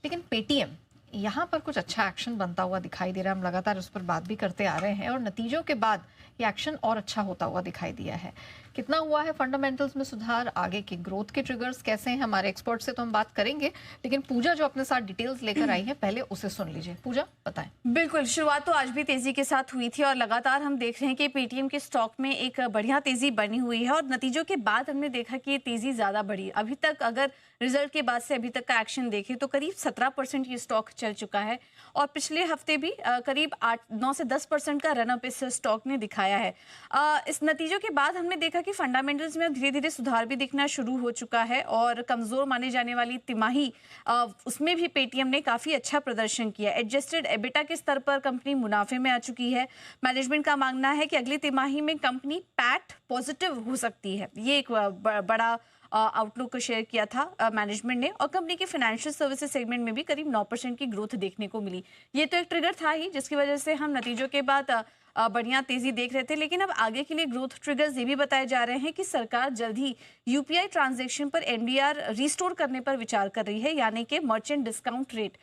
लेकिन पेटीएम यहाँ पर कुछ अच्छा एक्शन बनता हुआ दिखाई दे रहा है। हम लगातार उस पर बात भी करते आ रहे हैं और नतीजों के बाद ये एक्शन और अच्छा होता हुआ दिखाई दिया है। कितना हुआ है फंडामेंटल्स में सुधार, आगे के ग्रोथ के ट्रिगर्स कैसे हैं, हमारे एक्सपर्ट से तो हम बात करेंगे, लेकिन पूजा जो अपने साथ डिटेल्स लेकर आई है पहले उसे सुन लीजिए। पूजा बताएं। बिल्कुल, शुरुआत तो आज भी तेजी के साथ हुई थी और लगातार हम देख रहे हैं कि पेटीएम के स्टॉक में एक बढ़िया तेजी बनी हुई है और नतीजों के बाद हमने देखा कि ये तेजी ज्यादा बढ़ी। अभी तक अगर रिजल्ट के बाद से अभी तक का एक्शन देखें तो करीब 17% ये स्टॉक चल चुका है और पिछले हफ्ते भी करीब 8-9 से 10% का रनअप इस स्टॉक ने दिखाया है। इस नतीजों के बाद हमने देखा कि फंडामेंटल्स में धीरे धीरे सुधार भी दिखना शुरू हो चुका है और कमजोर माने जाने वाली तिमाही उसमें भी पेटीएम ने काफी अच्छा प्रदर्शन किया। एडजस्टेड एबिटा के स्तर पर कंपनी मुनाफे में आ चुकी है। मैनेजमेंट का मानना है कि अगली तिमाही में कंपनी पैट पॉजिटिव हो सकती है। ये एक बड़ा आउटलुक शेयर किया था मैनेजमेंट ने और कंपनी के फाइनेंशियल सर्विसेज सेगमेंट में भी करीब 9% की ग्रोथ देखने को मिली। ये तो एक ट्रिगर था ही जिसकी वजह से हम नतीजों के बाद बढ़िया तेजी देख रहे थे, लेकिन अब आगे के लिए ग्रोथ ट्रिगर्स ये भी बताए जा रहे हैं कि सरकार जल्द ही यूपीआई ट्रांजैक्शन पर एमडीआर रिस्टोर करने पर विचार कर रही है, यानी कि मर्चेंट डिस्काउंट रेट।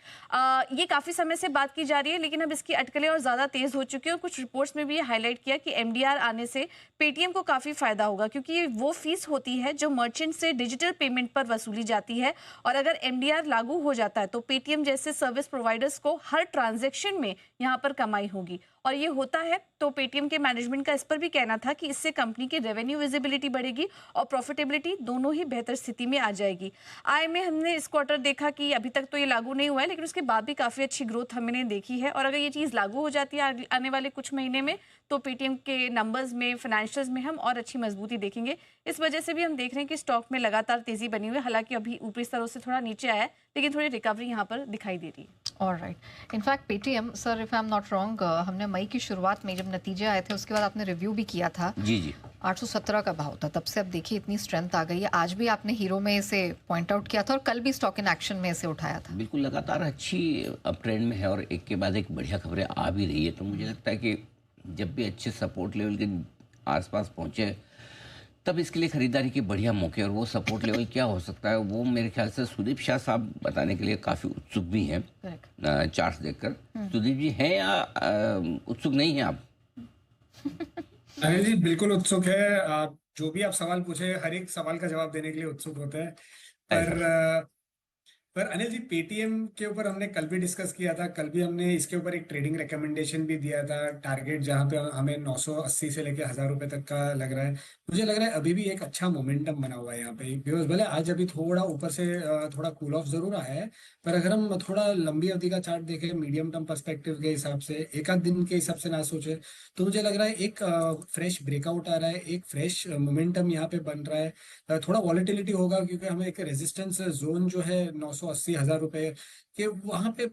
ये काफी समय से बात की जा रही है, लेकिन अब इसकी अटकलें और ज्यादा तेज हो चुकी है और कुछ रिपोर्ट्स में भी ये हाईलाइट किया कि एमडीआर आने से पेटीएम को काफी फायदा होगा, क्योंकि ये वो फीस होती है जो मर्चेंट से डिजिटल पेमेंट पर वसूली जाती है और अगर एमडीआर लागू हो जाता है तो पेटीएम जैसे सर्विस प्रोवाइडर्स को हर ट्रांजैक्शन में यहाँ पर कमाई होगी और ये होता है तो पेटीएम के मैनेजमेंट का इस पर भी कहना था कि इससे कंपनी की रेवेन्यू विजिबिलिटी बढ़ेगी और प्रॉफिटेबिलिटी दोनों ही बेहतर स्थिति में आ जाएगी। आय में हमने इस क्वार्टर देखा कि अभी तक तो ये लागू नहीं हुआ है, लेकिन उसके बाद भी काफी अच्छी ग्रोथ हमने देखी है और अगर ये चीज लागू हो जाती है आने वाले कुछ महीने में तो पेटीएम के नंबर्स में, फाइनेंशियल्स में हम और अच्छी मजबूती देखेंगे। इस वजह से भी हम देख रहे हैं कि स्टॉक में लगातार तेजी बनी हुई है, हालांकि अभी ऊपरी स्तरों से थोड़ा नीचे आया है, लेकिन थोड़ी रिकवरी यहाँ पर दिखाई दे रही है। Alright. In fact Paytm sir, if I am not wrong, हमने मई की शुरुआत में जब नतीजे आए थे उसके बाद आपने रिव्यू भी किया था। जी जी। 817 का भाव था, तब से अब देखिए इतनी स्ट्रेंथ आ गई है। आज भी आपने हीरो में इसे पॉइंट आउट किया था और कल भी स्टॉक इन एक्शन में इसे उठाया था। बिल्कुल, लगातार अच्छी अप ट्रेंड में है और एक के बाद एक बढ़िया खबरें आ भी रही है, तो मुझे लगता है कि जब भी अच्छे सपोर्ट लेवल के आसपास पहुंचे तब इसके लिए खरीदारी के बढ़िया मौके। और वो सपोर्ट लेवल क्या हो सकता है वो मेरे ख्याल से सुदीप शाह साहब बताने के लिए काफी उत्सुक भी हैं चार्ट्स देखकर। सुदीप जी हैं या उत्सुक नहीं है आप? अनिल जी बिल्कुल उत्सुक है। जो भी आप सवाल पूछे हर एक सवाल का जवाब देने के लिए उत्सुक होते हैं। पर अनिल जी, पेटीएम के ऊपर हमने कल भी डिस्कस किया था। कल भी हमने इसके ऊपर एक ट्रेडिंग रिकमेंडेशन भी दिया था, टारगेट जहां पे हमें 980 से लेके 1000 रुपए तक का लग रहा है। मुझे लग रहा है अभी भी एक अच्छा मोमेंटम बना हुआ है यहाँ पे, बिकॉज भले आज अभी थोड़ा ऊपर से थोड़ा कूल ऑफ जरूर आया है, पर अगर हम थोड़ा लंबी अवधि का चार्ट देखें, मीडियम टर्म पर्सपेक्टिव के हिसाब से, एक आध दिन के हिसाब से ना सोचे, तो मुझे लग रहा है एक फ्रेश ब्रेकआउट आ रहा है, एक फ्रेश मोमेंटम यहाँ पे बन रहा है। थोड़ा वॉलेटिलिटी होगा क्योंकि हमें एक रेजिस्टेंस जोन जो है 980 1000 रुपए के वहां पे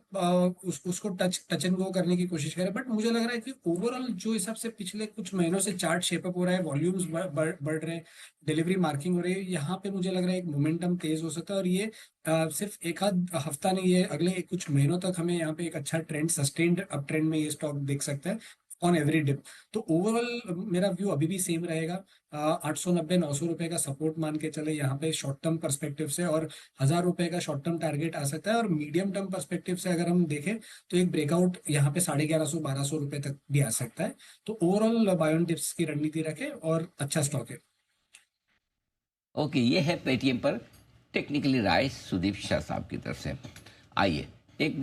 उसको टच एंड गो करने की कोशिश करें। बट मुझे लग रहा है कि ओवरऑल जो हिसाब से पिछले कुछ महीनों से चार्ट शेपअप हो रहा है, वॉल्यूम्स बढ़ रहे हैं, डिलीवरी मार्किंग हो रही है, यहाँ पे मुझे लग रहा है एक मोमेंटम तेज हो सकता है और ये सिर्फ एक आध हफ्ता नहीं है, अगले कुछ महीनों तक हमें यहाँ पे एक अच्छा ट्रेंड, सस्टेन्ड अप ट्रेंड में ये स्टॉक देख सकता है ऑन एवरी डिप। तो ओवरऑल मेरा व्यू अभी भी सेम रहेगा। 890-900 रुपए का सपोर्ट मान के चले यहाँ पे शॉर्ट टर्म पर्सपेक्टिव से, और 1000 रुपए का शॉर्ट टर्म टारगेट आ सकता है। और मीडियम टर्म पर्सपेक्टिव से अगर हम देखें तो एक ब्रेकआउट यहाँ पे 1150-1200 रुपए तक भी आ सकता है। तो ओवरऑल बाय ऑन डिप्स की रणनीति रखें और अच्छा स्टॉक है। ओके, ये है पेटीएम पर टेक्निकली राय सुदीप शाह साहब की तरफ से। आइए एक